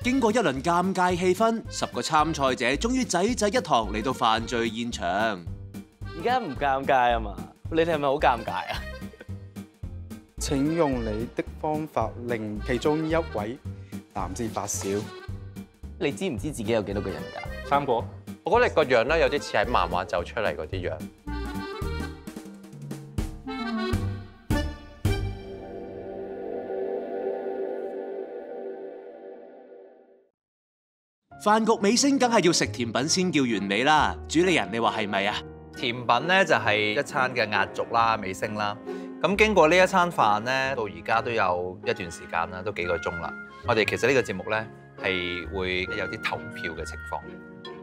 經過一輪尷尬氣氛，10個參賽者終於仔仔一堂嚟到犯罪現場。而家唔尷尬啊嘛？你哋係咪好尷尬啊？請用你的方法令其中一位男士發笑。你知唔知自己有幾多個人㗎3個。我覺得你個樣咧有啲似喺漫畫走出嚟嗰啲樣。飯局尾聲梗係要食甜品先叫完美啦，主理人你話係咪啊？甜品咧就係一餐嘅壓軸啦、尾聲啦。咁經過呢一餐飯咧，到而家都有一段時間啦，都幾個鐘啦。我哋其實呢個節目咧係會有啲投票嘅情況。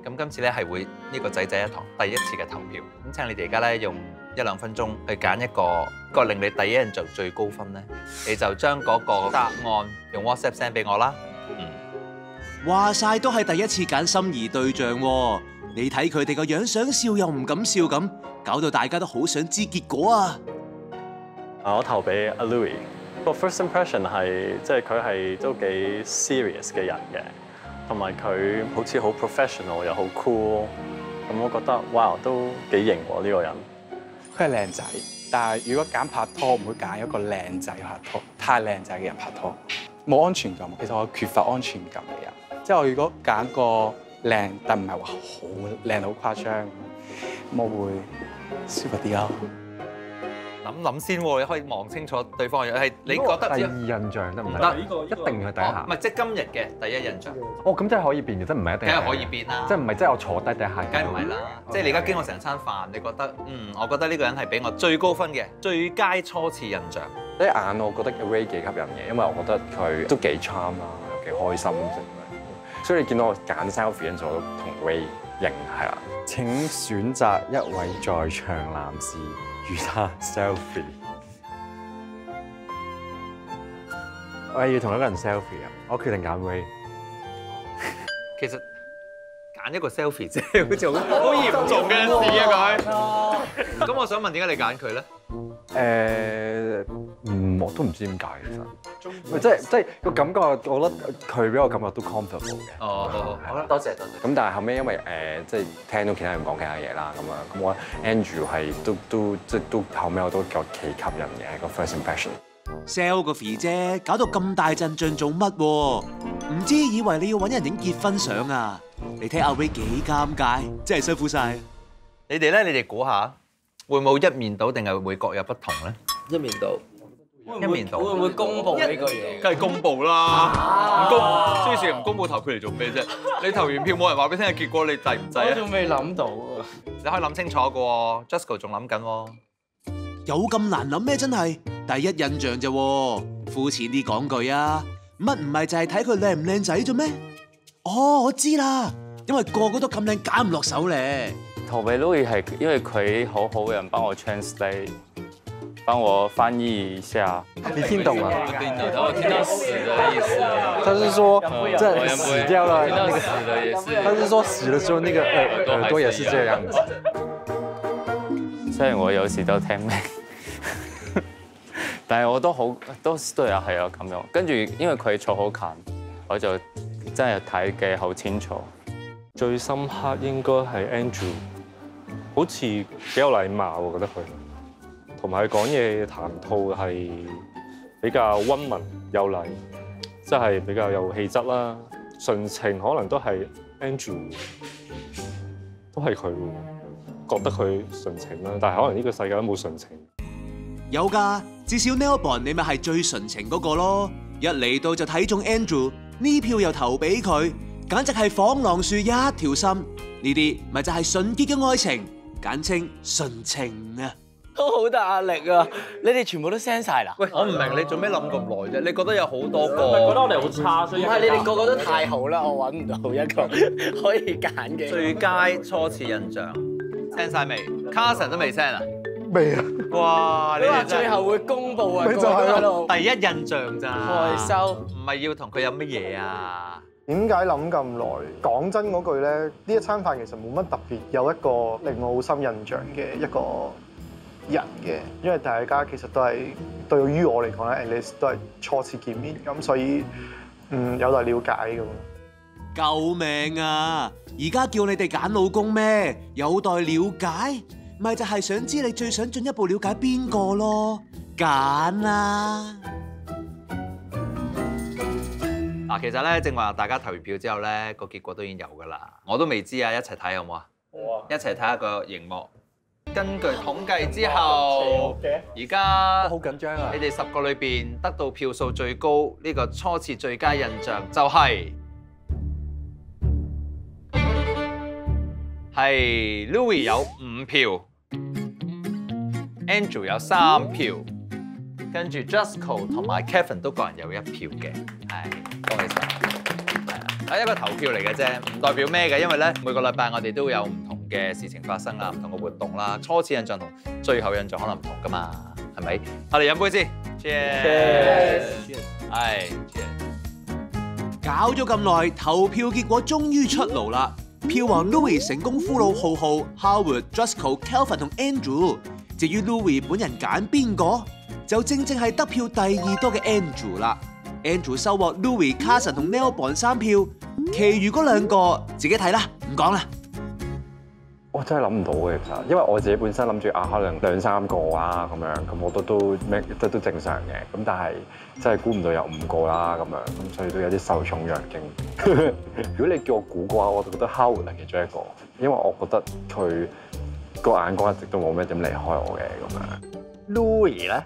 咁今次咧係會呢個仔仔一堂第一次嘅投票。咁請你哋而家咧用1-2分鐘去揀一個令你第一印象最高分咧，你就將嗰個答案用 WhatsApp send 俾我啦。話晒都係第一次揀心儀對象喎，你睇佢哋個樣想笑又唔敢笑咁，搞到大家都好想知結果啊！我投俾阿 Louis，個 first impression 係即係佢係都幾 serious 嘅人嘅，同埋佢好似好 professional 又好 cool，咁我覺得哇都幾型喎呢個人。佢係靚仔，但係如果揀拍拖，唔會揀一個靚仔拍拖，太靚仔嘅人拍拖，冇安全感。其實我缺乏安全感嘅人。即係我如果揀個靚，但唔係話好靚到好誇張，我會舒服啲咯。諗先喎，你可以望清楚對方嘅樣。係你覺得第二印象得唔得？一定係第一下。唔係即係今日嘅第一印象。哦，咁真係可以變嘅，即係唔係一定。梗係可以變啦。即係唔係即係我坐低第一下。梗係唔係啦。即係你而家經過成餐飯，你覺得我覺得呢個人係俾我最高分嘅最佳初次印象。一眼我覺得 Ray 幾吸引嘅，因為我覺得佢都幾 charm 啦，又幾開心所以你見到我揀 selfie 嗰陣，我都同 Ray 型係啦。請選擇一位在場男士與他 selfie。我係要同一個人 selfie 啊！我決定揀 Ray。其實揀一個 selfie 啫，好似好嚴重嘅事啊佢。咁我想問點解你揀佢咧？我都唔知點解其實，即係個感覺，我覺得佢俾我感覺都 comfortable 嘅。哦，好啦，多謝。咁但係後尾因為即係聽到其他人講其他嘢啦，咁我覺得 Andrew 係都後尾我都覺得幾吸引嘅個 first impression。sell 個肥姐搞到咁大陣仗做乜？唔知以為你要揾人影結婚相啊？你睇阿 Ray 幾尷尬，真係辛苦晒。你哋咧，你哋估下會唔會一面倒定係會各有不同咧？一面倒。一面倒會唔會公佈呢個嘢？梗係公佈啦，唔公，諸事唔公佈投票嚟做咩啫？你投完票冇人話俾你聽嘅結果，你制唔制啊？我仲未諗到啊！你可以諗清楚嘅喎 ，Jusco 仲諗緊喎。有咁難諗咩？真係第一印象啫，膚淺啲講句啊，乜唔係就係睇佢靚唔靚仔啫咩？哦，我知啦，因為個個都咁靚，揀唔落手咧。投俾 Louis 係因為佢好好人幫我 translate。幫我翻譯一下，你聽懂嗎？我聽懂，我聽到死的意思。他是說，在死掉了那個死的也是。他是說死的時候那個耳朵也是這樣子。雖然我有時都聽唔明，但係我都有咁樣。跟住因為佢坐好近，我就真係睇嘅好清楚。最深刻應該係 Andrew，好似幾有禮貌，我覺得佢。同埋佢講嘢談吐係比較溫文有禮，即係比較有氣質啦。純情可能都係 Andrew， 都係佢覺得佢純情啦。但係可能呢個世界都冇純情。有㗎，至少 Nelbon 你咪係最純情嗰個咯。一嚟到就睇中 Andrew， 呢票又投俾佢，簡直係仿狼樹一條心。呢啲咪就係純潔嘅愛情，簡稱純情啊！都好大壓力啊！你哋全部都 send 曬啦？喂，我唔明你做咩諗咁耐啫？你覺得有好多個？覺得我哋好差，所以唔係你哋個個都太好啦，我揾唔到一個可以揀嘅。最佳初次印象 send 曬未 ？Carson 都未 send 啊？未啊！哇！你話最後會公佈啊？咪就係咯，第一印象咋？害羞，唔係要同佢有乜嘢啊？點解諗咁耐？講真嗰句咧，呢一餐飯其實冇乜特別，有一個令我好深印象嘅一個人嘅，因為大家其實都係對於我嚟講咧 ，at least 都係初次見面，咁所以有待了解咁。救命啊！而家叫你哋揀老公咩？有待了解，咪就係想知你最想進一步了解邊個咯？揀啦！嗱，其實咧，正話大家投完票之後咧，個結果都已經有㗎啦。我都未知啊，一齊睇好唔好啊？好啊！一齊睇下個熒幕。根據統計之後，而家好緊張啊！你哋10個裏邊得到票數最高呢個初次最佳印象就係 Louis 有5票 ，Andrew 有3票，跟住 Jusco 同埋 Kevin 都各人有1票嘅，係恭喜晒！係一個投票嚟嘅啫，唔代表咩嘅，因為咧每個禮拜我哋都會有唔同嘅事情發生啊，唔同嘅活動啦，初次印象同最後印象可能唔同噶嘛，係咪？我哋飲杯先 ，Cheers！ 係 ，Cheers！ 搞咗咁耐，投票結果終於出爐啦！票王 Louis 成功俘虜浩浩、Howard、Jusco、Kelvin 同 Andrew。至於 Louis 本人揀邊個，就正係得票第2多嘅 Andrew 啦。Andrew 收穫 Louis、Carson 同 Nelbon 3票，其餘嗰2個自己睇啦，唔講啦。我真係諗唔到嘅，其實，因為我自己本身諗住可能2、3個啦咁樣，咁我覺得都正常嘅。咁但係真係估唔到有5個啦咁樣，咁所以都有啲受寵若驚。如果你叫我估嘅話，我就覺得 Howard 係其中一個，因為我覺得佢個眼光一直都冇咩點離開我嘅咁樣。Louis 咧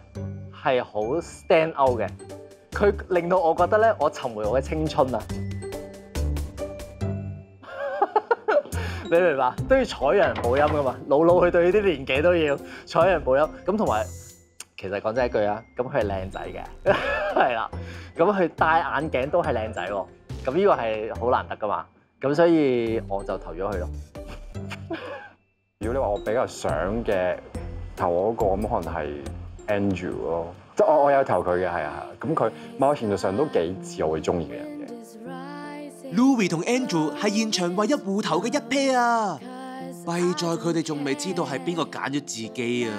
係好 stand out 嘅，佢令到我覺得咧，我尋回我嘅青春啊！你明白？都要採人補陰噶嘛，老去到呢啲年紀都要採人補陰。咁同埋，其實講真一句啊，咁佢係靚仔嘅，係啦。咁佢戴眼鏡都係靚仔喎。咁呢個係好難得噶嘛。咁所以我就投咗佢咯。如果你話我比較想嘅投我嗰個，咁可能係 Andrew 咯。即係我有投佢嘅，係啊。咁佢某程度上都幾似我會中意嘅人嘅。Louis 同 Andrew 係現場唯一互投嘅一 pair 啊！弊在佢哋仲未知道係邊個揀咗自己啊！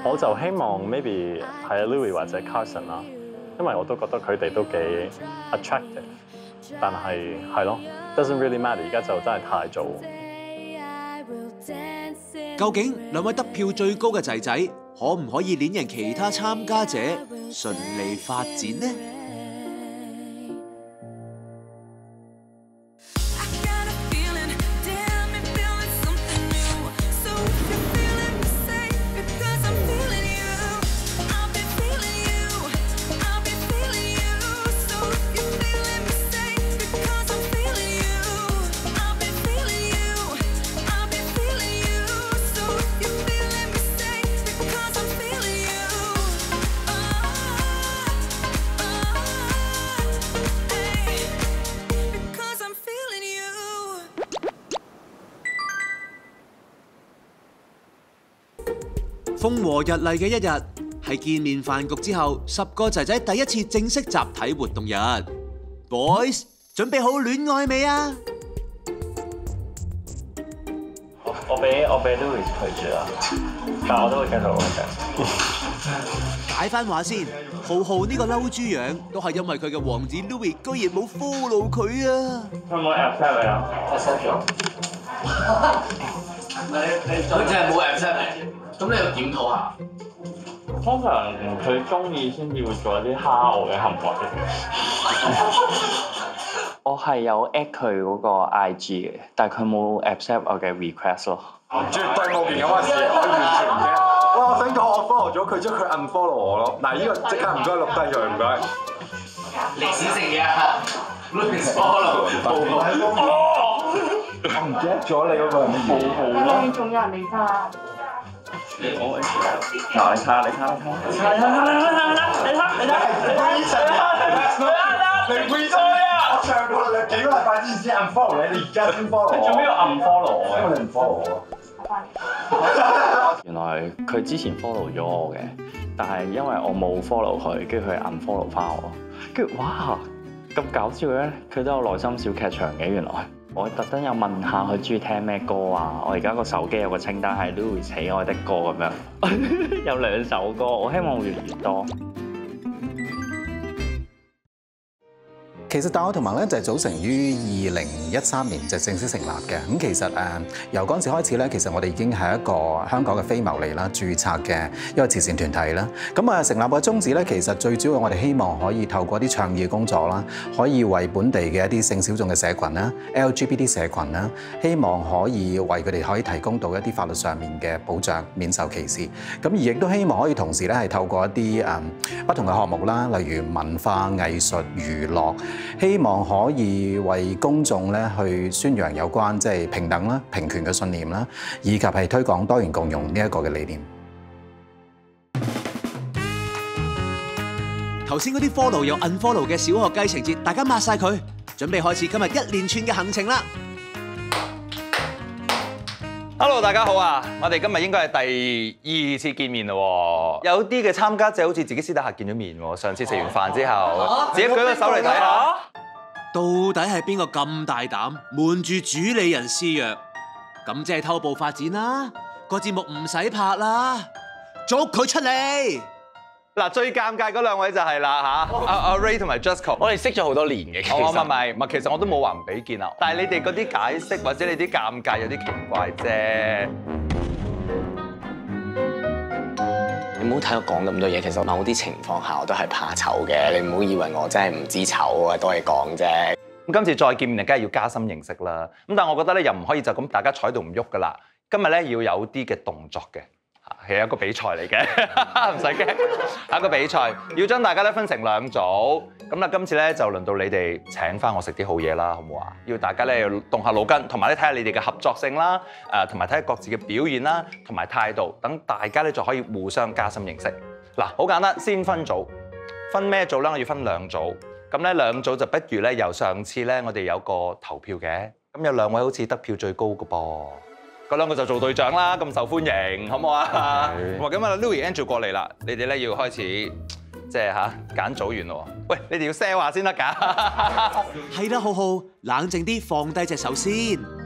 我就希望 maybe 係 Louis 或者 Carson 啦，因為我都覺得佢哋都幾 attractive， 但係咯 ，doesn't really matter， 而家就真係太早。究竟2位得票最高嘅仔仔，可唔可以攆贏其他參加者，順利發展呢？風和日麗嘅一日，係見面飯局之後10個仔仔第一次正式集體活動日。Boys， 準備好戀愛未啊？我俾 Louis 拒絕啦，但我都會繼續揾嘅。解翻話先，浩呢個嬲豬樣都係因為佢嘅王子 Louis 居然冇 follow 佢啊！有冇 accept 你啊？accept 咗。佢淨係冇 accept 你。咁你要檢討下。通常佢中意先至會做一啲蝦我嘅行為。我係有 at 佢嗰個 IG 嘅，但係佢冇 accept 我嘅 request 咯。絕對冇件咁嘅事，我完全唔驚。哇！我想講我 follow 咗佢，之後佢 unfollow 我咯。嗱，呢個即刻唔該錄低佢，唔該。歷史性嘅 Louis follow。我唔記得咗你嗰個係乜嘢。你仲有人嚟㗎？嗱，你睇，你會錯啊！我上個幾個禮拜之前先 unfollow 你，你而家先 follow 我。你做咩要 unfollow 我？因為你唔 follow 我。原來佢之前 follow 咗我嘅，但係因為我冇 follow 佢，跟住佢 unfollow 翻我，跟住哇咁搞笑嘅，佢都有內心小劇場嘅原來。我特登有問下佢中意聽咩歌啊！我而家個手機有個清單係 Louis 喜愛的歌咁樣，有2首歌，我希望會越嚟越多。其實大愛同盟咧就係組成於2013年就正式成立嘅。咁其實由嗰陣時開始咧，其實我哋已經係一個香港嘅非牟利啦、註冊嘅一個慈善團體啦。咁成立嘅宗旨咧，其實最主要我哋希望可以透過啲倡議嘅工作啦，可以為本地嘅一啲性小眾嘅社群啦、LGBT 社群啦，希望可以為佢哋可以提供到一啲法律上面嘅保障，免受歧視。咁而亦都希望可以同時咧係透過一啲不同嘅項目啦，例如文化藝術、娛樂，希望可以為公眾咧去宣揚有關即係平等啦、平權嘅信念啦，以及係推廣多元共融呢一個嘅理念。頭先嗰啲 follow 又 unfollow 嘅小學雞情節，大家抹晒佢，準備開始今日一連串嘅行程啦！ Hello， 大家好啊！我哋今日應該係第2次見面咯喎，有啲嘅參加者好似自己私底下見咗面喎。上次食完飯之後，自己舉個手嚟睇下，到底係邊個咁大膽瞞住主理人私約？咁即係偷步發展啦！個節目唔使拍啦，捉佢出嚟！嗱，最尷尬嗰兩位就係啦嚇，阿 Ray 同埋 Justco， 我哋識咗好多年嘅，其實唔係，其實我都冇話唔俾見啊。但係你哋嗰啲解釋或者你啲尷尬有啲奇怪啫。你唔好睇我講咁多嘢，其實某啲情況下我都係怕醜嘅，你唔好以為我真係唔知醜啊，都係講啫。咁今次再見面，梗係要加深認識啦。咁但係我覺得咧，又唔可以就咁大家坐喺度唔喐噶啦。今日咧要有啲嘅動作嘅。 係一個比賽嚟嘅，唔使驚，係一個比賽，要將大家咧分成2組。咁啦，今次咧就輪到你哋請翻我食啲好嘢啦，好唔好啊？要大家咧要動下腦筋，同埋咧睇下你哋嘅合作性啦，同埋睇下各自嘅表現啦，同埋態度，等大家咧就可以互相加深認識。嗱，好簡單，先分組，分咩組咧？我要分2組。咁咧2組就不如咧由上次咧我哋有個投票嘅，咁有2位好似得票最高嘅噃。 嗰2個就做隊長啦，咁受歡迎，好唔好啊？咁啊 ，Louis、Andrew 過嚟啦，你哋咧要開始即係揀組員咯。喂，你哋要 sell 下先得㗎。係啦，浩浩，冷靜啲，放低隻手先。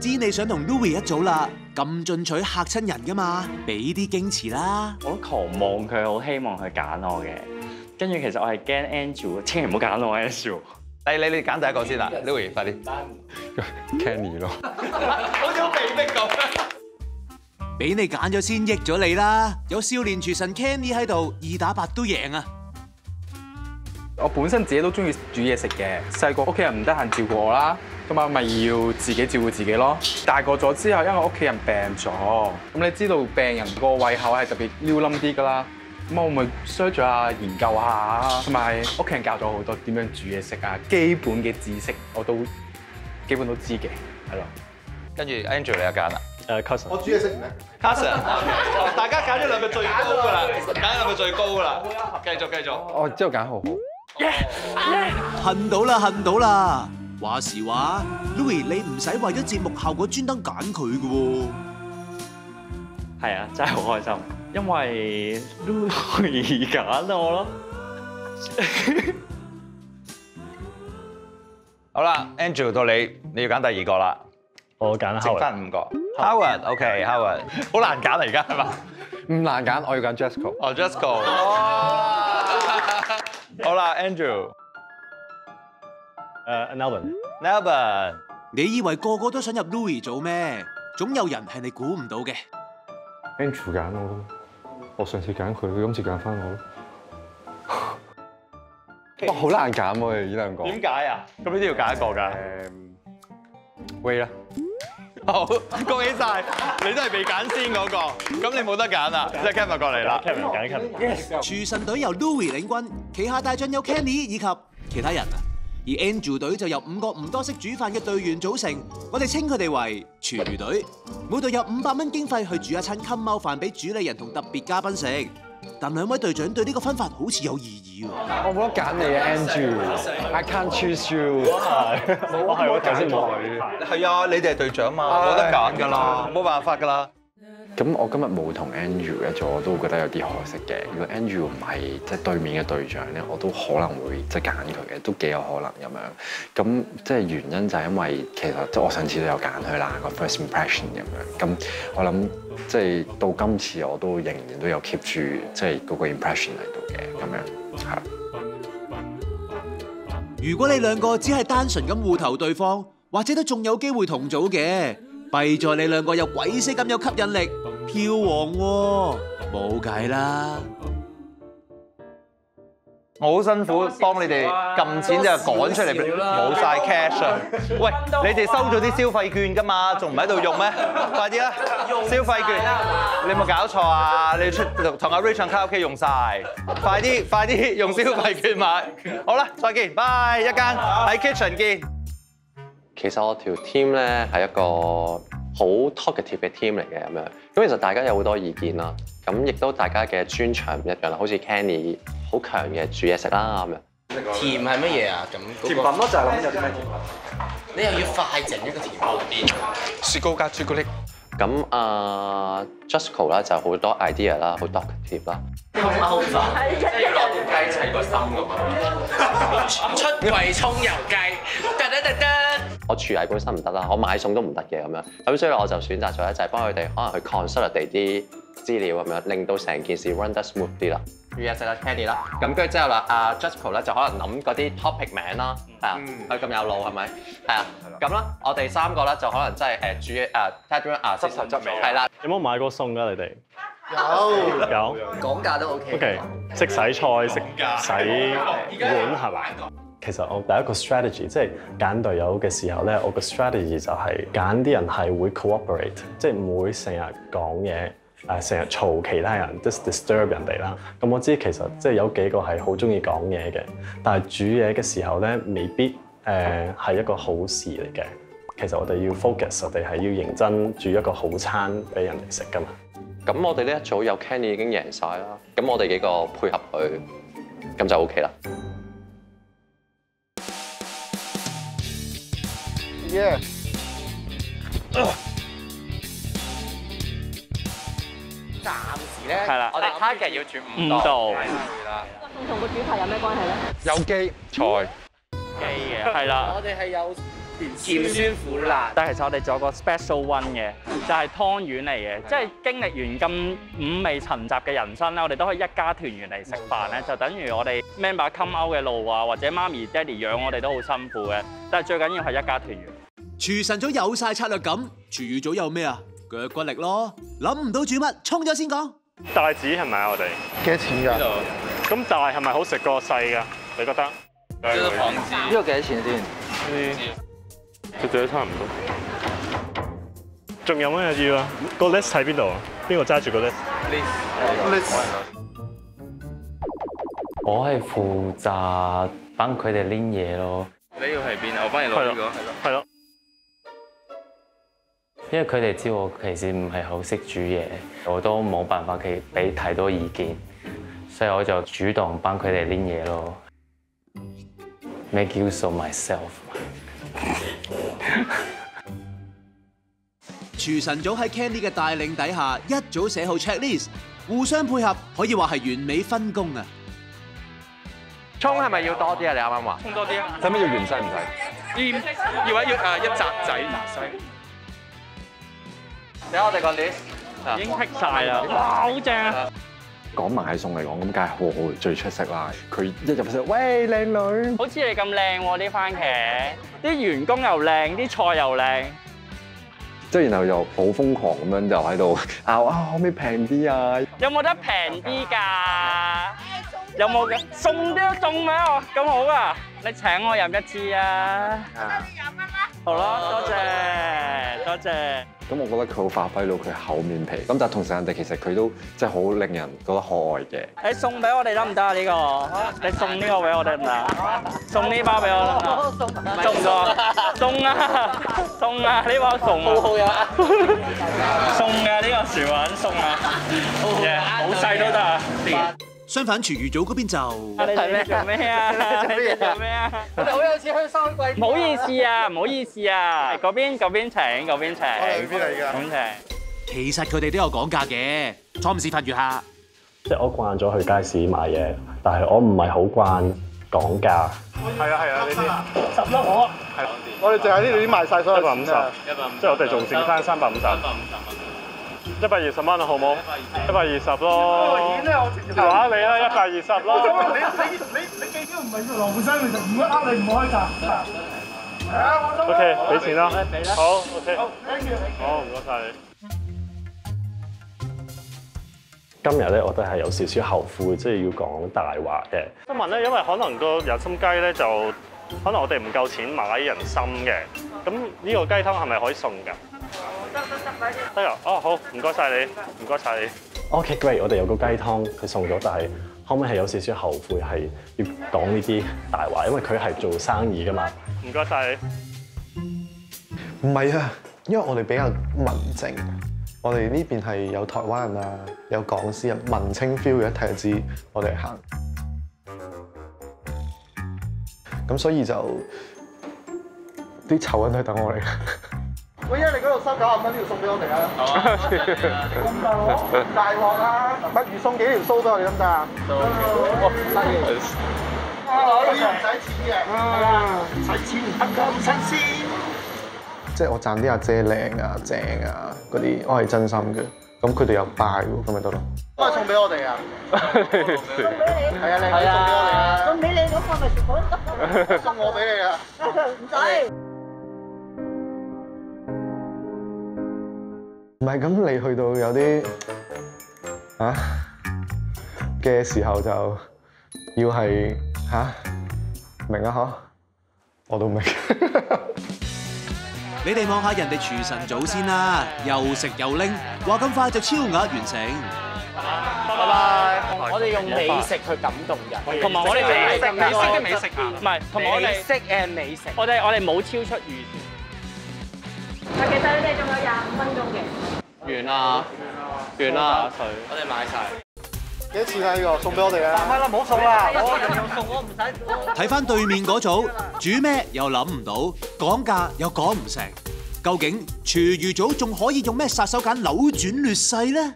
知你想同 Louis 一組啦，咁進取嚇親人㗎嘛，俾啲矜持啦。我都狂望佢，好希望佢揀我嘅。跟住其實我係驚 Andrew， 千祈唔好揀我 Andrew。你揀第一個先啦 ，Louis 快啲。Kenny 咯。好似好被逼咁。 俾你揀咗先，益咗你啦！有少年廚神 Kenny 喺度，2打8都贏啊！我本身自己都中意煮嘢食嘅，細個屋企人唔得閒照顧我啦，咁啊咪要自己照顧自己咯。大個咗之後，因為屋企人病咗，咁你知道病人個胃口係特別撩冧啲㗎啦，咁我咪 search 下研究下，同埋屋企人教咗好多點樣煮嘢食啊，基本嘅知識我都基本都知嘅，係咯。跟住 Andrew 你又揀啦。 cousin， 我煮嘢食唔叻。cousin， 大家揀咗2個最高㗎啦，揀2個最高㗎啦，繼續。我之後揀浩浩。恨到啦，恨到啦！話時話 ，Louis 你唔使為咗節目效果專登揀佢㗎喎。係啊，真係好開心，因為 Louis 揀我咯。好啦 ，Andrew 到你要揀第2個啦。 我揀 Howard， 剩翻5個。Howard，OK，Howard， 好難揀啊，而家係嘛？唔難揀，我要揀 Justco。哦 ，Justco。好啦 ，Andrew。Nelvin。你以為個個都想入 Louis 組咩？總有人係你估唔到嘅。Andrew 揀我咯，我上次揀佢，佢今次揀翻我咯。哇，好難揀喎，呢2個。點解啊？咁呢都要揀一個㗎。Ray 啦。 好，恭喜晒！你都係被揀先嗰個，咁你冇得揀啦，即係 Kevin 過嚟啦。Kevin 揀 Kevin。廚神隊由 Louis 領軍，旗下大將有 Kenny 以及其他人啊。而 Andrew 隊就由5個唔多識煮飯嘅隊員組成，我哋稱佢哋為廚餘隊。每隊有500蚊經費去煮一餐襟貓飯俾主理人同特別嘉賓食。但2位隊長對呢個分法好似有異議喎。我冇得揀你啊 ，Andrew。I can't choose you。我係我頭先冇佢。係啊，你哋係隊長嘛，冇得揀㗎啦，冇辦法㗎啦。咁我今日冇同 Andrew 一組，我都覺得有啲可惜嘅。如果 Andrew 唔係即係對面嘅隊長咧，我都可能會即係揀佢嘅，都幾有可能咁樣。咁即係原因就係因為其實即係我上次都有揀佢啦，個 first impression 咁樣。咁我諗即係到今次我都仍然都有 keep 住即係嗰個 impression 喺度嘅咁樣係。如果你兩個只係單純咁互投對方，或者都仲有機會同組嘅，弊在你兩個有鬼死咁有吸引力，票王喎，冇計啦。我好辛苦幫你哋撳錢就趕出嚟，冇晒 cash 啊！喂，你哋收咗啲消費券㗎嘛，仲唔喺度用咩？快啲啦！消費券，你有冇搞錯啊？你出同阿 Rachel 卡拉 OK 用晒，快啲用消費券買。好啦，再見，拜，一間喺 kitchen 見。其實我條 team 咧係一個好 talkative 嘅 team 嚟嘅咁樣，咁其實大家有好多意見啦，咁亦都大家嘅專長唔一樣啦，好似 Kenny 好強嘅煮嘢食啦咁樣。甜係乜嘢啊？咁甜品咯，就係諗有啲咩甜品？你又要快整一個甜品，雪糕加朱古力。咁Justco 啦就好多 idea 啦，好 talkative 啦。好快，即係要攞條雞砌個心咁啊！出櫃葱油雞，我廚藝本身唔得啦，我買餸都唔得嘅咁樣，咁所以我就選擇咗咧，就係幫佢哋可能去 consolidate 啲資料咁樣，令到成件事 run 得 smooth 啲啦。煮嘢食啦 Kenny 啦，咁跟住之後啦，阿 Justco 咧就可能諗嗰啲 topic 名啦，係啊，佢咁有腦係咪？係啊，咁啦，我哋三個咧就可能真係煮睇點樣執頭執尾，係啦。有冇買過餸㗎？你哋有講價都 OK。OK， 識洗菜、識洗碗係咪？其實我第一個 strategy 即係揀隊友嘅時候咧，我個 strategy 就係揀啲人係會 cooperate， 即係唔會成日講嘢。成日嘈其他人 disturb 人哋啦。咁我知其實即係有幾個係好中意講嘢嘅，但係煮嘢嘅時候咧，未必係一個好事嚟嘅。其實我哋要 focus， 我哋係要認真煮一個好餐俾人哋食㗎嘛。咁我哋呢一組有 Kenny 已經贏晒啦，咁我哋幾個配合佢，咁就 OK 啦。Yeah。暫時咧，係啦，我哋 target 要煮5道。同個主題有咩關係咧？有機菜機嘅，係啦。我哋係有甜酸苦辣。但係其實我哋仲有個 special one 嘅，就係湯圓嚟嘅，即係經歷完咁五味陳雜嘅人生咧，我哋都可以一家團圓嚟食飯咧，就等於我哋 member come out 嘅路啊，或者媽咪爹哋養我哋都好辛苦嘅，但係最緊要係一家團圓。廚神組有晒策略感，廚餘組有咩啊？腳骨力咯，諗唔到煮乜，衝咗先講。帶子係咪啊？我哋幾多錢㗎？咁大係咪好食過細㗎？你覺得？呢個幾多錢先？就最差唔多。仲有咩要啊？個 list 喺邊度啊？邊個揸住個 list？ 我係負責幫佢哋拎嘢咯。你要喺邊啊？我幫你攞呢個。係咯。因為佢哋知我其實唔係好識煮嘢，我都冇辦法俾太多意見，所以我就主動幫佢哋拎嘢咯。Make use of myself。廚神組喺 Kenny 嘅帶領底下，一早寫好 checklist， 互相配合，可以話係完美分工啊！葱係咪要多啲啊？你啱啱話。葱多啲啊！使唔使要芫茜唔使？要一紮仔。睇下我哋個 list 已經剔晒啦，哇，好正啊！講買餸嚟講，咁梗係我最出色啦。佢一入去，喂，靚女，好似你咁靚喎啲番茄，啲員工又靚，啲菜又靚。即係然後又好瘋狂咁樣就喺度拗啊，可唔可以平啲啊？有冇得平啲㗎？有冇嘅？送啲送俾我，咁好啊！你請我飲一支啊！好啦，多謝多謝。咁我覺得佢好發揮到佢厚面皮，咁但係同時人哋其實佢都即係好令人覺得可愛嘅。你送俾我哋得唔得啊？呢個你送呢個俾我得唔得？送呢包俾我得唔得？送唔送？送啊！送啊！呢包送啊！好呀！送啊！呢個薯粉送啊！好細都得啊！相反，廚餘組嗰邊就你做咩做咩啊？你做咩啊？我哋好有錢去收貴。唔好意思啊，唔好意思啊，嗰邊請，嗰邊請。邊嚟㗎？咁請。其實佢哋都有講價嘅，初唔示範月下。即係我慣咗去街市買嘢，但係我唔係好慣講價。係啊，呢啲10粒我。係，我哋淨係呢度已經賣晒所有150，即係我哋仲剩翻350。120蚊啊，好冇？120咯。投下你啦，120咯。你記住唔係要羅富生，你就唔會呃你唔開價。OK， 俾錢啦。好 ，OK。好，唔該晒你。今日咧，我都係有少少後悔，即係要講大話嘅。新聞咧，因為可能個人參雞咧就可能我哋唔夠錢買人參嘅，咁呢個雞湯係咪可以送㗎？得啊，哦好，唔該晒你，唔該晒你。OK great， 我哋有個雞湯佢送咗，但係後尾係有少少後悔係要講呢啲大話，因為佢係做生意㗎嘛。唔該晒你。唔係啊，因為我哋比較文靜，我哋呢邊係有台灣人啊，有港師人，文青 feel 嘅，一睇就知我哋行。咁所以就啲醜人都係等我嚟。喂，你嗰度收90蚊，呢條送俾我哋啊！咁大鑊，大鑊啊！不如送幾條鬚俾我哋得唔得啊？可以唔使錢嘅，唔使錢唔得㗎，唔新鮮。即係我讚啲阿姐靚啊、正啊嗰啲，我係真心嘅。咁佢哋又拜喎，咁咪得咯。都係送俾我哋啊！送俾你。係啊，靚女送俾我哋啊！送俾你嗰個咪全部送我俾你啊！唔使。唔係咁，你去到有啲嘅時候就要係明啊嗬，我都明。你哋望下人哋廚神祖先啦，又食又拎，話咁快就超額完成。拜拜。我哋用美食去感動人，同埋我哋美式嘅美食啊，唔係，同埋我哋美式嘅美食。我哋冇超出預算。其實你哋仲有25分鐘嘅。完啦，我哋買晒。幾多錢啊？呢個送俾我哋啊！10蚊啦，唔好送啦，我又送，我唔使。睇翻對面嗰組煮咩又諗唔到，講價又講唔成，究竟廚餘組仲可以用咩殺手鐧扭轉劣勢呢？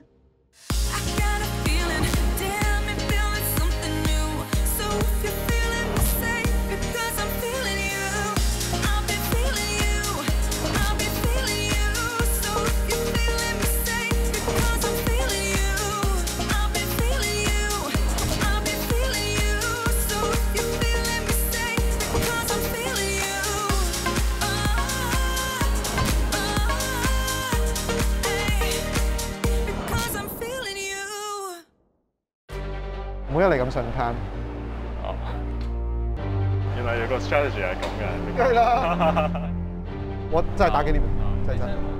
唔好一嚟咁順攤。哦，原來有個 strategy 係咁嘅。梗係啦，我真係打幾年，真係真。